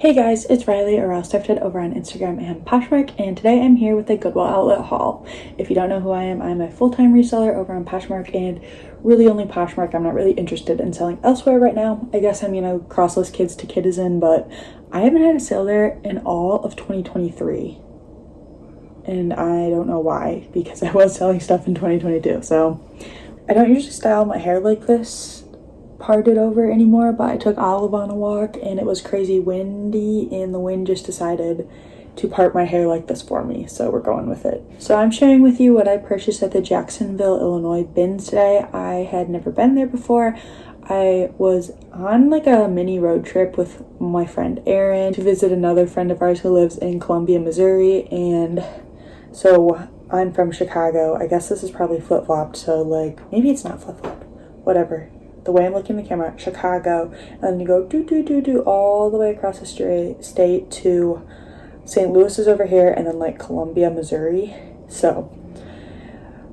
Hey guys, it's Riley or Else Thrifted over on Instagram and Poshmark, and today I'm here with a Goodwill outlet haul. If you don't know who I am, I'm a full-time reseller over on Poshmark and really only Poshmark. I'm not really interested in selling elsewhere right now. I guess I'm gonna crossless kids to Kidizen, but I haven't had a sale there in all of 2023. And I don't know why, because I was selling stuff in 2022. So I don't usually style my hair like this parted over anymore, but I took Olive on a walk and it was crazy windy and the wind just decided to part my hair like this for me, so we're going with it. So I'm sharing with you what I purchased at the Jacksonville, Illinois BINS today. I had never been there before. I was on like a mini road trip with my friend Erin to visit another friend of ours who lives in Columbia, Missouri, and so I'm from Chicago. I guess this is probably flip-flopped, so like maybe it's not flip-flopped, whatever. The way I'm looking at the camera, Chicago, and then you go do all the way across the state to St. Louis is over here, and then like Columbia, Missouri. So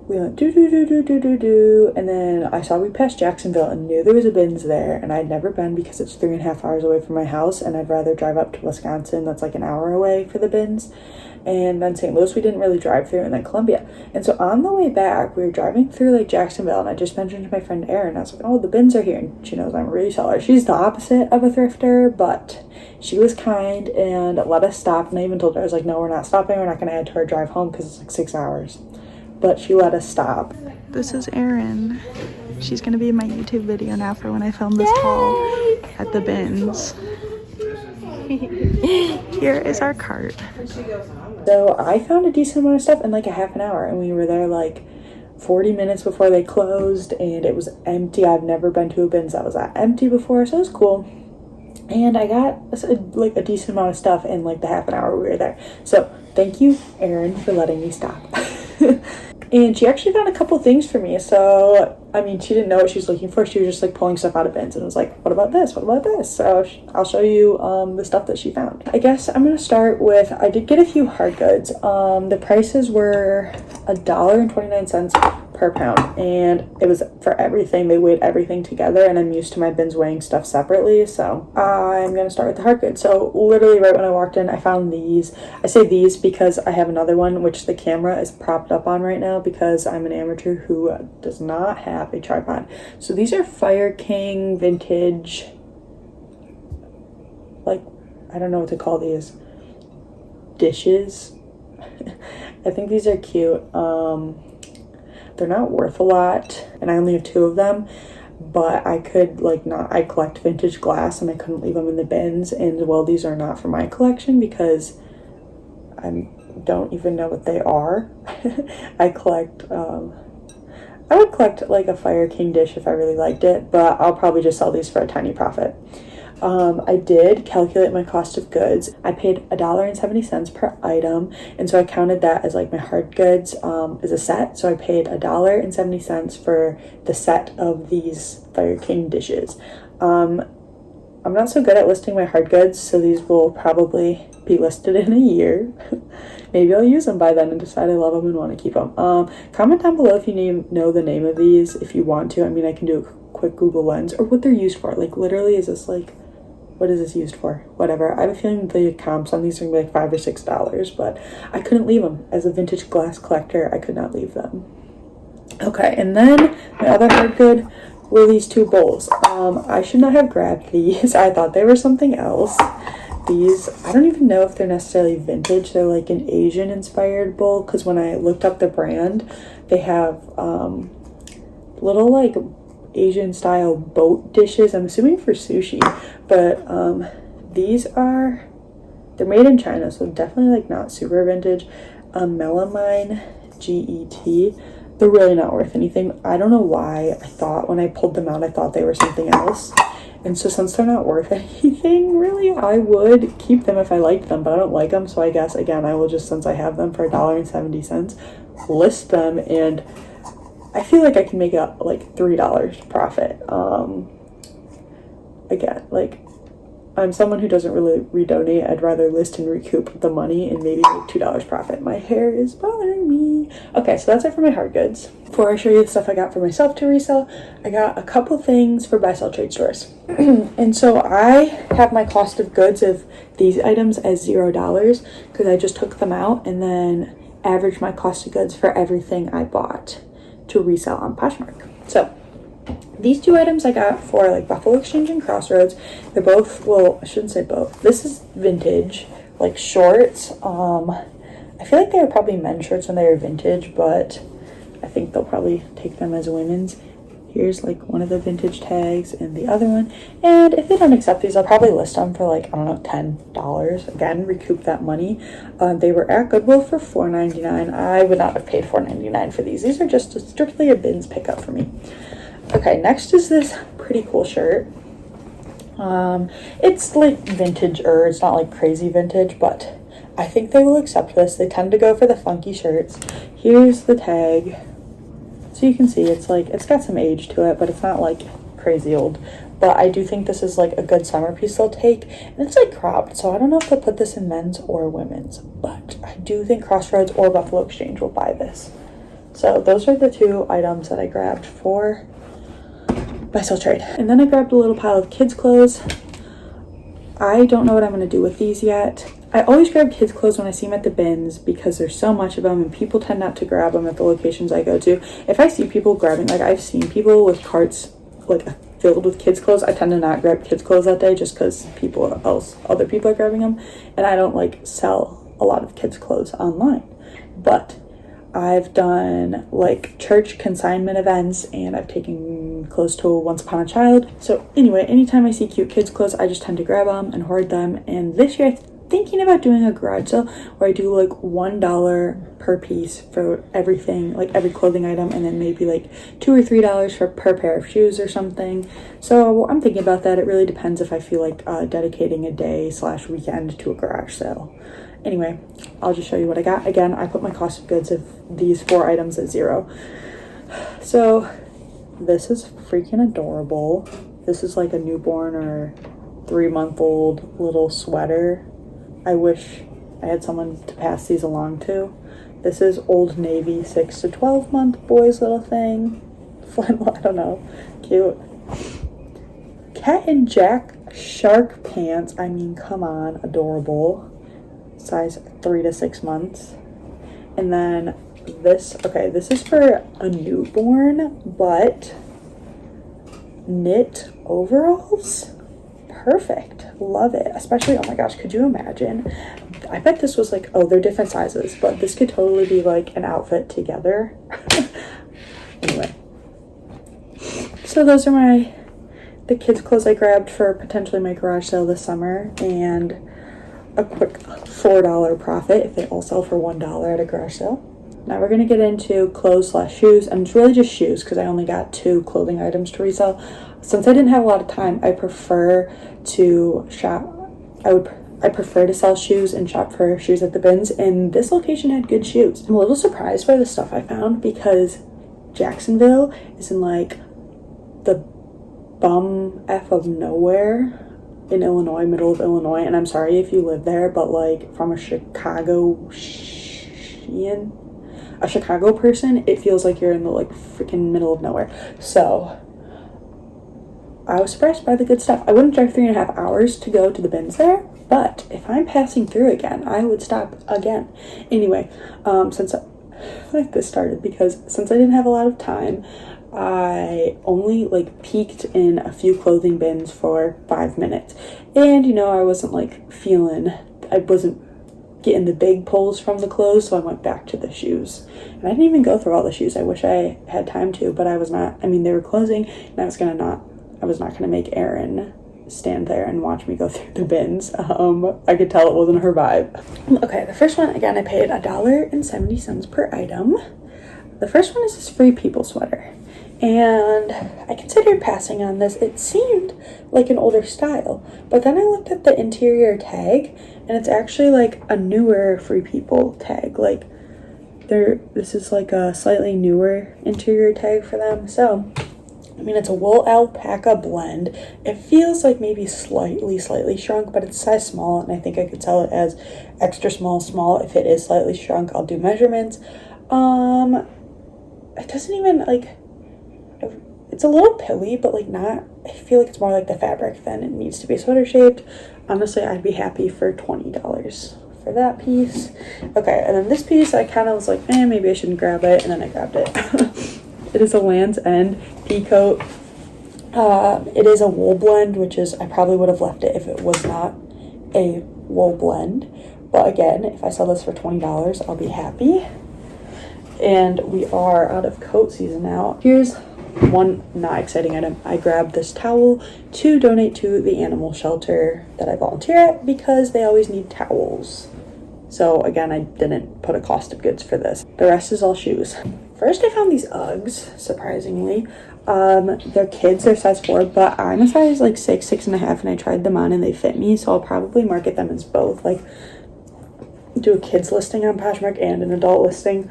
we went do, and then I saw we passed Jacksonville and knew there was a BINS there, and I'd never been because it's 3.5 hours away from my house, and I'd rather drive up to Wisconsin, that's like an hour away for the BINS. And then St. Louis we didn't really drive through, and then Columbia. And so on the way back, we were driving through like Jacksonville, and I just mentioned to my friend Erin, I was like, oh, the BINS are here, and she knows I'm a reseller. She's the opposite of a thrifter, but she was kind and let us stop, and I even told her, I was like, no, we're not stopping, we're not going to add to our drive home because it's like 6 hours. But she let us stop. This is Erin. She's going to be in my YouTube video now for when I film this haul at the BINS. Here is our cart. So I found a decent amount of stuff in like a half an hour, and we were there like 40 minutes before they closed, and it was empty. I've never been to a BINS that was that empty before, so it was cool. And I got like a decent amount of stuff in like the half an hour we were there. So thank you, Erin, for letting me stop. And she actually found a couple things for me. So, I mean, she didn't know what she was looking for. She was just like pulling stuff out of BINS and was like, what about this? What about this? So I'll show you the stuff that she found. I guess I'm going to start with, I did get a few hard goods. The prices were $1.29 per pound, and it was for everything. They weighed everything together, and I'm used to my BINS weighing stuff separately, so I'm gonna start with the hard goods. So literally right when I walked in, I found these. I say these because I have another one which the camera is propped up on right now because I'm an amateur who does not have a tripod. So these are Fire King vintage, like, I don't know what to call these, dishes. I think these are cute. They're not worth a lot, and I only have 2 of them, but I could like not, I collect vintage glass and I couldn't leave them in the BINS, and well, these are not for my collection because I don't even know what they are. I would collect like a Fire King dish if I really liked it, but I'll probably just sell these for a tiny profit. I did calculate my cost of goods. I paid $1.70 per item, and so I counted that as like my hard goods as a set. So I paid $1.70 for the set of these Fire King dishes. I'm not so good at listing my hard goods, so these will probably be listed in a year. Maybe I'll use them by then and decide I love them and want to keep them. Comment down below if you know the name of these, if you want to. I mean, I can do a quick Google lens, or what they're used for. Like, literally, is this like, what is this used for? Whatever. I have a feeling the comps on these are gonna be like $5 or $6, but I couldn't leave them. As a vintage glass collector, I could not leave them. Okay, and then my other hard good were these 2 bowls. I should not have grabbed these. I thought they were something else. These, I don't even know if they're necessarily vintage. They're like an Asian inspired bowl, because when I looked up the brand, they have little like Asian style boat dishes, I'm assuming for sushi, but they're made in China, so definitely like not super vintage. Melamine GET, they're really not worth anything. I don't know why. I thought when I pulled them out, I thought they were something else, and so since they're not worth anything really, I would keep them if I liked them, but I don't like them, so I guess again I will just, since I have them for $1.70, list them, and I feel like I can make up like $3 profit. Again, like, I'm someone who doesn't really redonate. I'd rather list and recoup the money and maybe make $2 profit. My hair is bothering me. Okay, so that's it for my hard goods. Before I show you the stuff I got for myself to resell, I got a couple things for buy sell trade stores. And so I have my cost of goods of these items as $0 because I just took them out and then averaged my cost of goods for everything I bought to resell on Poshmark. So these two items I got for like Buffalo Exchange and Crossroads. They're both, well, I shouldn't say both. This is vintage, like shorts. I feel like they were probably men's shorts when they were vintage, but I think they'll probably take them as women's. Here's like one of the vintage tags and the other one. And if they don't accept these, I'll probably list them for like, I don't know, $10. Again, recoup that money. They were at Goodwill for $4.99. I would not have paid $4.99 for these. These are just strictly a BINS pickup for me. Okay, next is this pretty cool shirt. It's like vintage, or it's not like crazy vintage, but I think they will accept this. They tend to go for the funky shirts. Here's the tag. So you can see it's like, it's got some age to it, but it's not like crazy old. But I do think this is like a good summer piece they'll take. And it's like cropped, so I don't know if they'll put this in men's or women's, but I do think Crossroads or Buffalo Exchange will buy this. So those are the two items that I grabbed for buy sell trade. And then I grabbed a little pile of kids clothes. I don't know what I'm going to do with these yet. I always grab kids clothes when I see them at the bins because there's so much of them and people tend not to grab them at the locations I go to. If I see people grabbing, like I've seen people with carts like filled with kids clothes, I tend to not grab kids clothes that day just because other people are grabbing them, and I don't like sell a lot of kids clothes online. But I've done like church consignment events and I've taken clothes to Once Upon a Child. So anyway, anytime I see cute kids clothes, I just tend to grab them and hoard them. And this year I'm thinking about doing a garage sale where I do like $1 per piece for everything, like every clothing item, and then maybe like $2 or $3 per pair of shoes or something. So I'm thinking about that. It really depends if I feel like dedicating a day/weekend to a garage sale. Anyway, I'll just show you what I got. Again, I put my cost of goods of these 4 items at $0. So this is freaking adorable. This is like a newborn or 3-month-old little sweater. I wish I had someone to pass these along to. This is Old Navy 6 to 12 month boys little thing. I don't know. Cute. Cat and Jack shark pants. I mean, come on, adorable. Size 3 to 6 months. And then this is for a newborn, but knit overalls. Perfect. Love it. Especially, oh my gosh, could you imagine? I bet this was like, they're different sizes, but this could totally be like an outfit together. Anyway, so those are the kids clothes I grabbed for potentially my garage sale this summer, and a quick $4 profit if they all sell for $1 at a garage sale. Now we're going to get into clothes/shoes, and it's really just shoes because I only got 2 clothing items to resell. Since I didn't have a lot of time, I prefer to shop. I prefer to sell shoes and shop for shoes at the bins, and this location had good shoes. I'm a little surprised by the stuff I found because Jacksonville is in like the bum F of nowhere in Illinois, middle of Illinois, and I'm sorry if you live there, but like from a Chicago person, it feels like you're in the like freaking middle of nowhere. So I was surprised by the good stuff. I wouldn't drive 3.5 hours to go to the bins there, but if I'm passing through again, I would stop again. Anyway, since I didn't have a lot of time, I only like peeked in a few clothing bins for 5 minutes, and I wasn't getting the big pulls from the clothes, so I went back to the shoes. And I didn't even go through all the shoes. I wish I had time to, but I was not. I mean, they were closing, and I was not gonna make Erin stand there and watch me go through the bins. I could tell it wasn't her vibe. Okay, the first one, again, I paid $1.70 per item. The first one is this Free People sweater, and I considered passing on this. It seemed like an older style, but then I looked at the interior tag, and it's actually like a newer Free People tag. Like this is like a slightly newer interior tag for them. So I mean, it's a wool alpaca blend. It feels like maybe slightly shrunk, but it's size small, and I think I could sell it as extra small. If it is slightly shrunk, I'll do measurements. It doesn't even, like, it's a little pilly, but like not, I feel like it's more like the fabric than it needs to be sweater shaped. Honestly, I'd be happy for $20 for that piece. Okay, and then this piece, I kind of was like, maybe I shouldn't grab it, and then I grabbed it. It is a Land's End Peacoat. It is a wool blend, which is, I probably would have left it if it was not a wool blend. But again, if I sell this for $20, I'll be happy. And we are out of coat season now. Here's one not exciting item. I grabbed this towel to donate to the animal shelter that I volunteer at because they always need towels. So again, I didn't put a cost of goods for this. The rest is all shoes. First, I found these Uggs, surprisingly. They're kids, they're size 4, but I'm a size like 6.5, and I tried them on and they fit me, so I'll probably market them as both. Like, do a kids listing on Poshmark and an adult listing.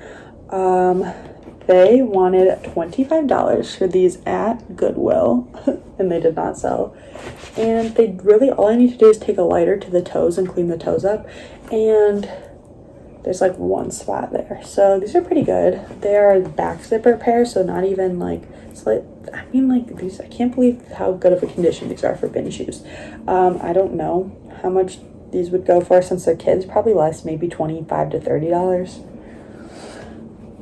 They wanted $25 for these at Goodwill, and they did not sell. And they really, all I need to do is take a lighter to the toes and clean the toes up, and there's like one spot there. So these are pretty good. They are back zipper pair, so not even like, I mean, like, these, I can't believe how good of a condition these are for BINS shoes. I don't know how much these would go for since they're kids, probably less, maybe $25 to $30.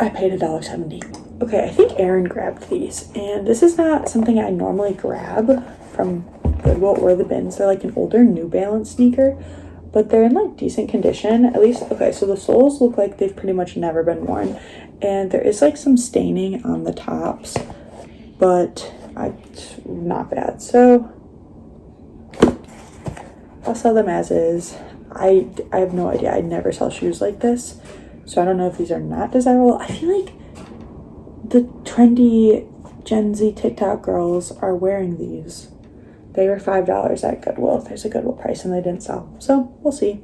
I paid $1.70. Okay, I think Aaron grabbed these, and this is not something I normally grab from Goodwill or the BINS. They're like an older New Balance sneaker, but they're in like decent condition, at least. Okay, so the soles look like they've pretty much never been worn, and there is like some staining on the tops, but not bad. So I'll sell them as is. I have no idea. I'd never sell shoes like this, so I don't know if these are not desirable. I feel like the trendy Gen Z TikTok girls are wearing these. They were $5 at Goodwill. There's a Goodwill price, and they didn't sell. So we'll see.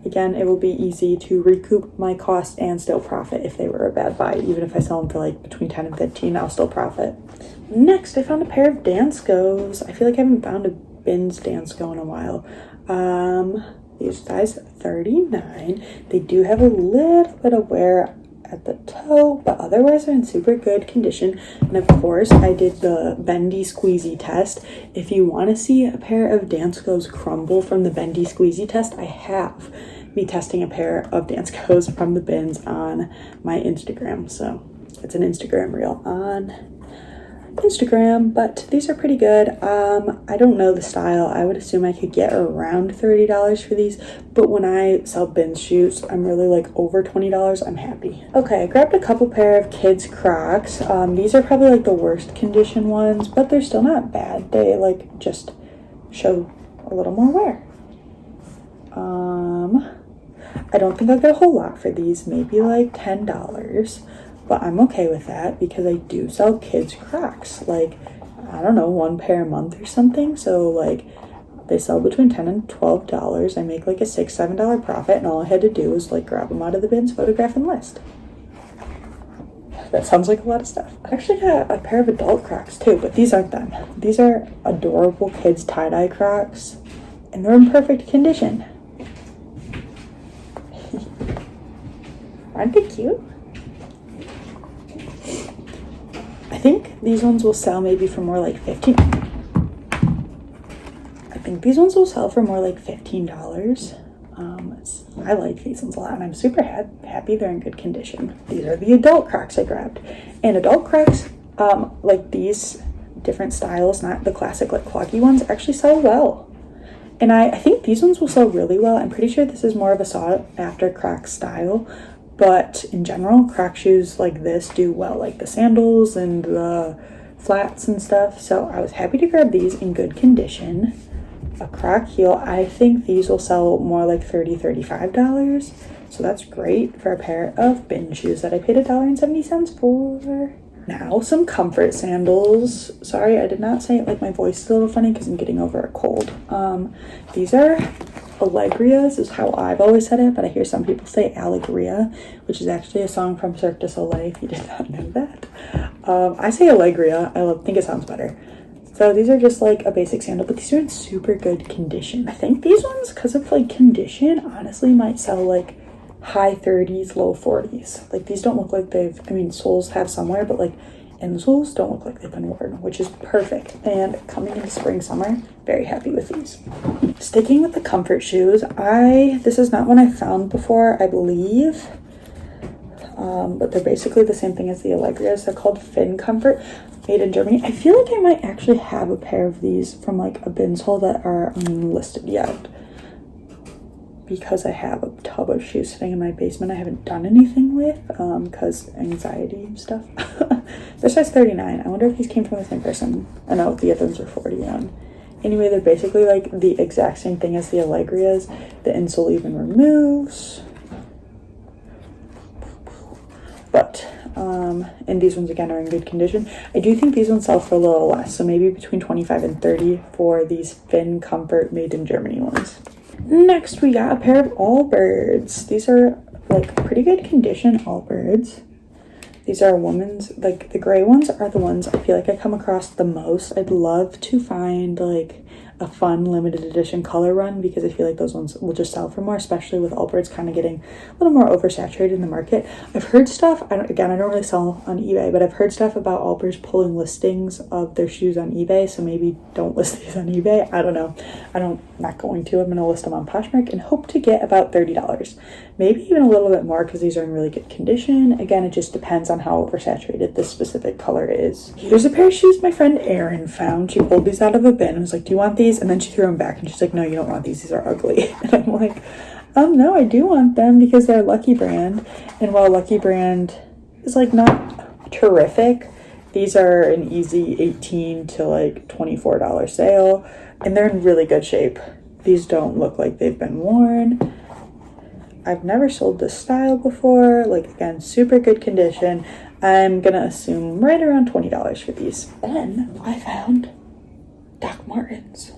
Again, it will be easy to recoup my cost and still profit if they were a bad buy. Even if I sell them for like between 10 and 15, I'll still profit. Next, I found a pair of Danskos. I feel like I haven't found a BINS Dansko in a while. These size 39. They do have a little bit of wear at the toe, but otherwise they're in super good condition. And of course, I did the bendy squeezy test. If you want to see a pair of Danskos crumble from the bendy squeezy test, I have me testing a pair of Danskos from the BINS on my Instagram. So it's an Instagram reel on Instagram, but these are pretty good. I don't know the style. I would assume I could get around $30 for these, but when I sell BINS shoes, I'm really like over $20. I'm happy. Okay, I grabbed a couple pair of kids Crocs. These are probably like the worst condition ones, but they're still not bad. They like just show a little more wear. I don't think I'll get a whole lot for these, maybe like $10. But I'm okay with that because I do sell kids Crocs, like, I don't know, one pair a month or something. So like they sell between $10 and $12. I make like a $6, $7 profit, and all I had to do was like grab them out of the BINS, photograph, and list. That sounds like a lot of stuff. I actually got a pair of adult Crocs too, but these aren't them. These are adorable kids tie-dye Crocs, and they're in perfect condition. Aren't they cute? I think these ones will sell maybe for more like $15. I think these ones will sell for more like $15. I like these ones a lot, and I'm super happy they're in good condition. These are the adult Crocs I grabbed. And adult Crocs, like these different styles, not the classic like cloggy ones, actually sell well. And I think these ones will sell really well. I'm pretty sure this is more of a sought after Crocs style. But in general, Croc shoes like this do well, like the sandals and the flats and stuff. So I was happy to grab these in good condition. A Croc heel, I think these will sell more like $30, $35. So that's great for a pair of BINS shoes that I paid $1.70 for. Now some comfort sandals. Sorry, I did not say it like my voice is a little funny because I'm getting over a cold. These are Allegrias is how I've always said it, but I hear some people say Allegria, which is actually a song from Cirque du Soleil, if you did not know that. I say Allegria. Think it sounds better. So these are just like a basic sandal, but these are in super good condition. I think these ones, because of like condition, honestly might sell like high 30s, low 40s. Like these don't look like soles have somewhere, but like insoles don't look like they've been worn, which is perfect. And coming into spring, summer, very happy with these. Sticking with the comfort shoes, this is not one I found before, I believe. But they're basically the same thing as the Allegrias. They're called Fin Comfort, made in Germany. I feel like I might actually have a pair of these from like a BINS haul that are unlisted yet, because I have a tub of shoes sitting in my basement I haven't done anything with, because anxiety and stuff. They're size 39. I wonder if these came from the same person. I know the other ones are 41. Anyway, they're basically like the exact same thing as the Allegrias. The insole even removes. But, and these ones again are in good condition. I do think these ones sell for a little less, so maybe between 25 and 30 for these Fin Comfort made in Germany ones. Next, we got a pair of Allbirds. These are like pretty good condition Allbirds. These are women's, like the gray ones are the ones I feel like I come across the most. I'd love to find like a fun limited edition color run, because I feel like those ones will just sell for more, especially with Allbirds kind of getting a little more oversaturated in the market. I've heard stuff, I don't really sell on eBay, but I've heard stuff about Allbirds pulling listings of their shoes on eBay, so maybe don't list these on eBay. I don't know. Not going to. I'm going to list them on Poshmark and hope to get about $30. Maybe even a little bit more, because these are in really good condition. Again, it just depends on how oversaturated this specific color is. Here's a pair of shoes my friend Erin found. She pulled these out of a bin and was like, do you want these? And then she threw them back and she's like, no, you don't want these. These are ugly. And I'm like, no, I do want them, because they're Lucky Brand. And while Lucky Brand is like not terrific, these are an easy $18 to like $24 sale, and they're in really good shape. These don't look like they've been worn. I've never sold this style before. Like, again, super good condition. I'm gonna assume right around $20 for these. Then I found Doc Martens.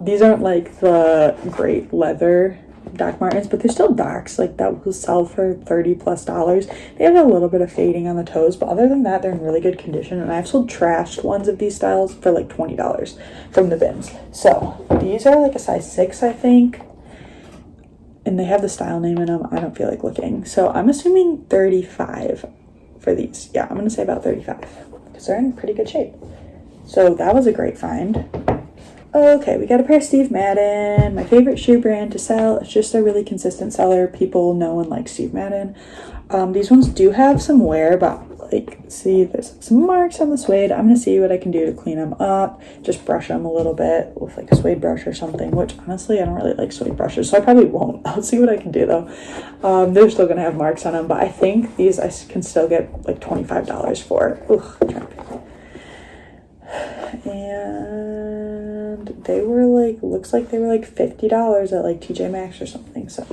These aren't like the great leather Doc Martens, but they're still Docs. Like, that will sell for $30+. They have a little bit of fading on the toes, but other than that, they're in really good condition. And I've sold trashed ones of these styles for like $20 from the BINS. So these are like a size 6, I think. And they have the style name in them. I don't feel like looking. So I'm assuming 35 for these. Yeah, I'm going to say about 35, because they're in pretty good shape. So that was a great find. Okay, we got a pair of Steve Madden, my favorite shoe brand to sell. It's just a really consistent seller. People know and like Steve Madden. These ones do have some wear, but like, see, there's some marks on the suede. I'm gonna see what I can do to clean them up. Just brush them a little bit with like a suede brush or something, which honestly, I don't really like suede brushes, so I probably won't. I'll see what I can do though. They're still gonna have marks on them, but I think these I can still get like $25 for. And they were like, looks like they were like $50 at like TJ Maxx or something. So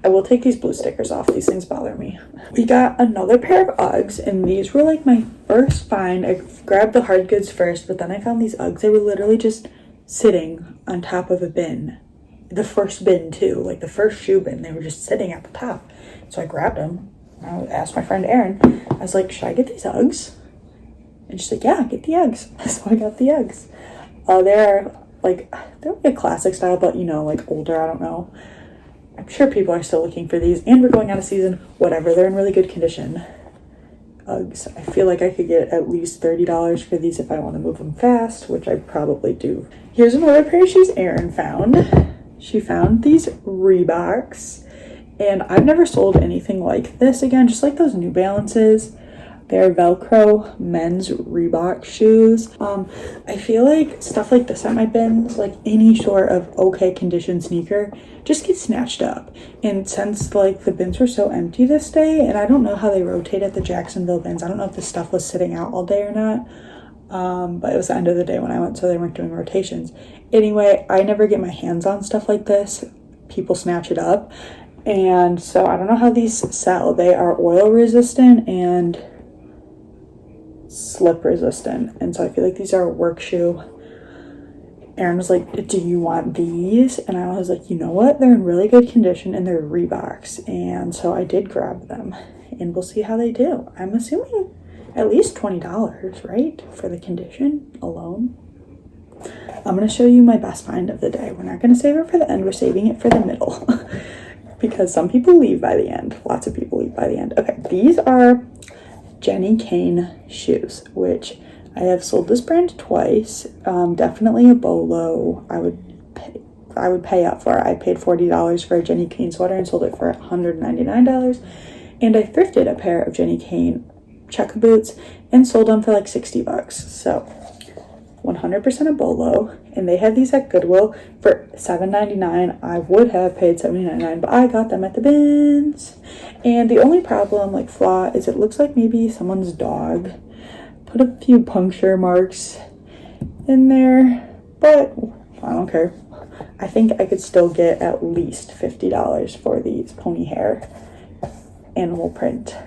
I will take these blue stickers off. These things bother me. We got another pair of Uggs, and these were like my first find. I grabbed the hard goods first, but then I found these Uggs. They were literally just sitting on top of a bin. The first bin too, like the first shoe bin. They were just sitting at the top. So I grabbed them. I asked my friend Erin. I was like, should I get these Uggs? And she's like, yeah, get the Uggs. So I got the Uggs. They're like a classic style, but you know, like older, I don't know. I'm sure people are still looking for these, and we're going out of season, whatever. They're in really good condition. Uggs. I feel like I could get at least $30 for these if I want to move them fast, which I probably do. Here's another pair of shoes Erin found. She found these Reeboks, and I've never sold anything like this. Again, just like those New Balances. They're Velcro men's Reebok shoes. I feel like stuff like this at my BINS, like any sort of okay condition sneaker, just gets snatched up. And since like the bins were so empty this day, and I don't know how they rotate at the Jacksonville bins, I don't know if this stuff was sitting out all day or not. But it was the end of the day when I went, so they weren't doing rotations. Anyway, I never get my hands on stuff like this. People snatch it up. And so I don't know how these sell. They are oil resistant and slip resistant, and so I feel like these are a work shoe. Aaron was like, do you want these? And I was like, you know what? They're in really good condition and they're Reeboks. And so I did grab them and we'll see how they do. I'm assuming at least $20, right? For the condition alone. I'm going to show you my best find of the day. We're not going to save it for the end. We're saving it for the middle because some people leave by the end. Lots of people leave by the end. Okay, these are Jenni Kayne shoes, which I have sold this brand twice. Definitely a bolo. I would pay up for. I paid $40 for a Jenni Kayne sweater and sold it for $199. And I thrifted a pair of Jenni Kayne check boots and sold them for like $60. So 100% a bolo, and they had these at Goodwill for $7.99. I would have paid $79, but I got them at the BINS. And the only problem, like flaw, is it looks like maybe someone's dog put a few puncture marks in there, but I don't care. I think I could still get at least $50 for these pony hair animal print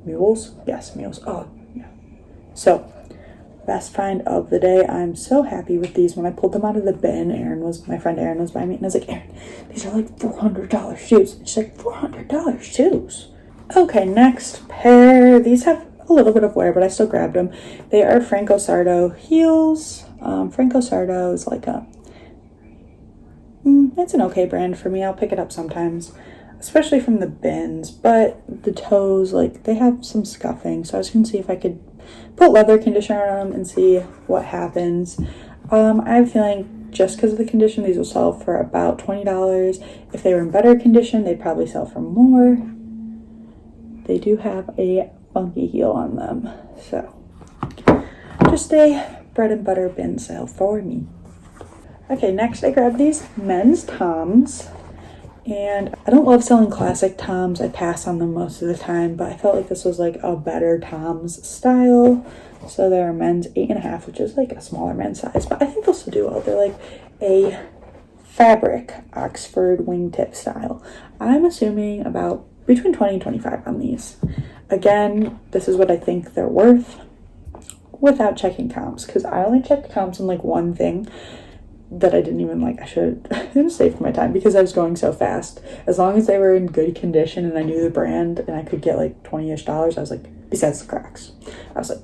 mules. Yes, mules. Oh, yeah. So best find of the day. I'm so happy with these. When I pulled them out of the bin, my friend Aaron was by me, and I was like, Aaron, these are like $400 shoes. And she's like, $400 shoes. Okay, next pair. These have a little bit of wear, but I still grabbed them. They are Franco Sardo heels. Franco Sardo is like it's an okay brand for me. I'll pick it up sometimes, especially from the BINS, but the toes, like, they have some scuffing, so I was gonna see if I could put leather conditioner on them and see what happens. I have a feeling just because of the condition, these will sell for about $20. If they were in better condition, they'd probably sell for more. They do have a funky heel on them, so just a bread and butter bin sale for me. Okay, next I grabbed these men's Toms. And I don't love selling classic Toms. I pass on them most of the time, but I felt like this was like a better Toms style. So they're men's 8.5, which is like a smaller men's size, but I think they'll still do well. They're like a fabric Oxford wingtip style. I'm assuming about between 20 and 25 on these. Again, this is what I think they're worth without checking comps, because I only checked comps on like one thing that I didn't even like. I should have saved my time because I was going so fast. As long as they were in good condition and I knew the brand and I could get like $20-ish, I was like, besides the cracks, I was like,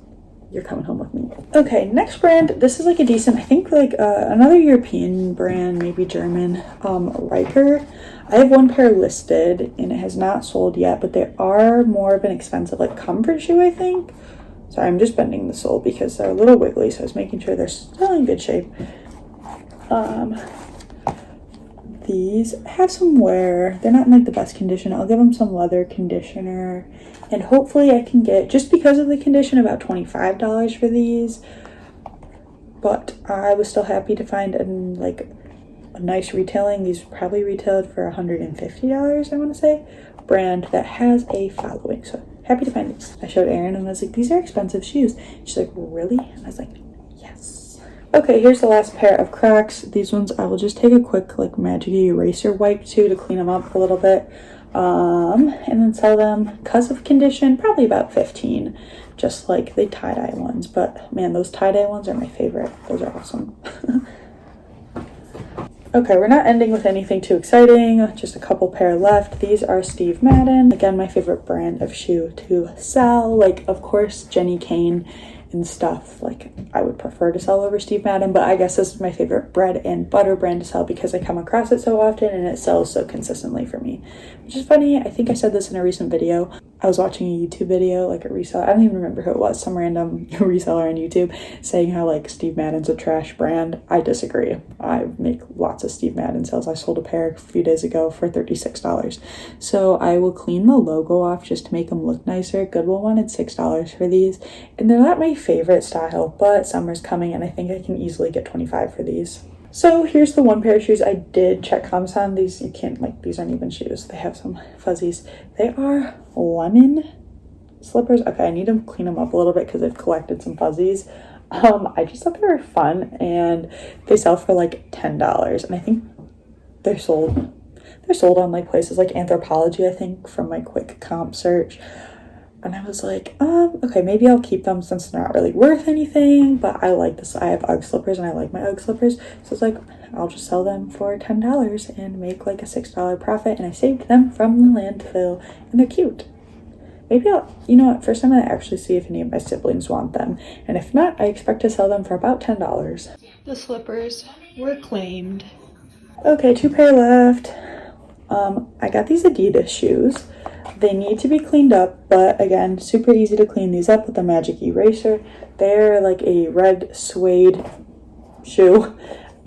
you're coming home with me. Okay, next brand. This is like a decent, I think like another European brand, maybe German, Riker. I have one pair listed and it has not sold yet, but they are more of an expensive like comfort shoe, I think. Sorry, I'm just bending the sole because they're a little wiggly, so I was making sure they're still in good shape. These have some wear. They're not in like the best condition. I'll give them some leather conditioner and hopefully I can get, just because of the condition, about $25 for these. But I was still happy to find a nice retailing. These probably retailed for $150, I want to say. Brand that has a following. So happy to find these. I showed Erin and I was like, these are expensive shoes. She's like, really? And I was like, yes. Okay, here's the last pair of Crocs. These ones I will just take a quick like magic eraser wipe to clean them up a little bit. And then sell them because of condition, probably about 15, just like the tie-dye ones. But man, those tie-dye ones are my favorite. Those are awesome. Okay, we're not ending with anything too exciting, just a couple pair left. These are Steve Madden. Again, my favorite brand of shoe to sell. Like, of course, Jenni Kayne and stuff. Like, I would prefer to sell over Steve Madden, but I guess this is my favorite bread and butter brand to sell because I come across it so often and it sells so consistently for me. Which is funny, I think I said this in a recent video. I was watching a YouTube video, like a reseller, I don't even remember who it was, some random reseller on YouTube saying how like Steve Madden's a trash brand. I disagree. I make lots of Steve Madden sales. I sold a pair a few days ago for $36. So I will clean the logo off just to make them look nicer. Goodwill wanted $6 for these, and they're not my favorite style, but summer's coming and I think I can easily get $25 for these. So here's the one pair of shoes I did check comps on. These, you can't, like, these aren't even shoes. They have some fuzzies. They are lemon slippers. Okay, I need to clean them up a little bit because they've collected some fuzzies. I just thought they were fun and they sell for like $10. And I think they're sold on like places like Anthropologie, I think, from my quick comp search. And I was like, okay, maybe I'll keep them since they're not really worth anything, but I like this. I have UGG slippers and I like my UGG slippers. So I was like, I'll just sell them for $10 and make like a $6 profit. And I saved them from the landfill and they're cute. Maybe you know what, first I'm gonna actually see if any of my siblings want them. And if not, I expect to sell them for about $10. The slippers were claimed. Okay, 2 pair left. I got these Adidas shoes. They need to be cleaned up, but again, super easy to clean these up with a magic eraser. They're like a red suede shoe.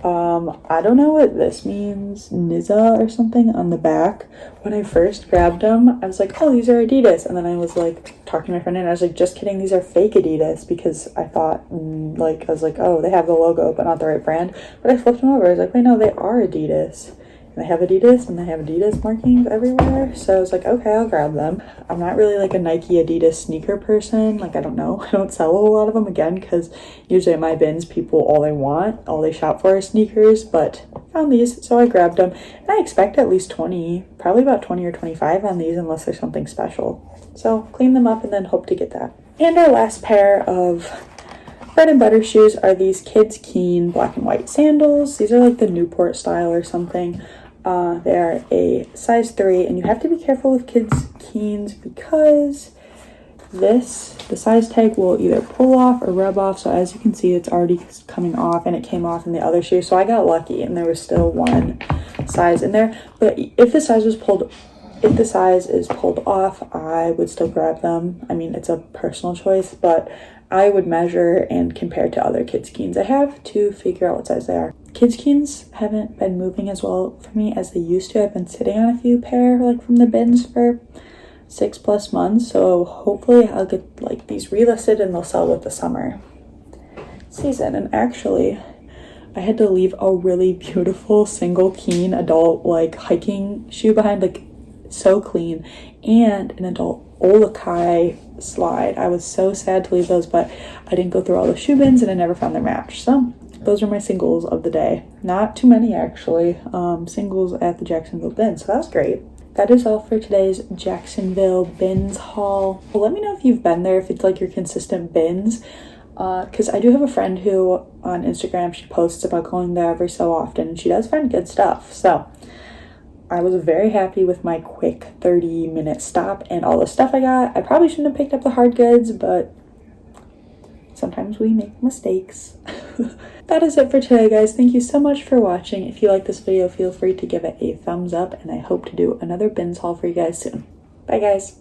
I don't know what this means, Nizza or something on the back. When I first grabbed them, I was like, oh, these are Adidas. And then I was like talking to my friend and I was like, just kidding, these are fake Adidas, because I thought, I was like, oh, they have the logo, but not the right brand. But I flipped them over. I was like, wait, no, they are Adidas. And they have Adidas and they have Adidas markings everywhere. So I was like, okay, I'll grab them. I'm not really like a Nike Adidas sneaker person. Like, I don't know. I don't sell a whole lot of them, again, because usually at my bins, people, all they shop for is sneakers. But I found these, so I grabbed them. And I expect at least 20, probably about 20 or 25 on these, unless there's something special. So clean them up and then hope to get that. And our last pair of bread and butter shoes are these Kids Kayne black and white sandals. These are like the Newport style or something. They are a size 3, and you have to be careful with Kids Kaynes because the size tag will either pull off or rub off. So as you can see, it's already coming off, and it came off in the other shoe. So I got lucky and there was still one size in there. But if the size is pulled off, I would still grab them. I mean, it's a personal choice, but I would measure and compare to other Kids Kaynes I have to figure out what size they are. Kids Kaynes haven't been moving as well for me as they used to. I've been sitting on a few pair like from the bins for 6+ months, so hopefully I'll get like these relisted and they'll sell with the summer season. And actually, I had to leave a really beautiful single Kayne adult like hiking shoe behind, like so clean, and an adult Olakai slide. I was so sad to leave those, but I didn't go through all the shoe bins and I never found their match. So those are my singles of the day. Not too many actually, singles at the Jacksonville bin, so that was great. That is all for today's Jacksonville bins haul. Let me know if you've been there, if it's like your consistent bins, because I do have a friend who on Instagram, she posts about going there every so often and she does find good stuff. So I was very happy with my quick 30-minute stop and all the stuff I got. I probably shouldn't have picked up the hard goods, but sometimes we make mistakes. That is it for today, guys. Thank you so much for watching. If you like this video, feel free to give it a thumbs up, and I hope to do another bins haul for you guys soon. Bye, guys.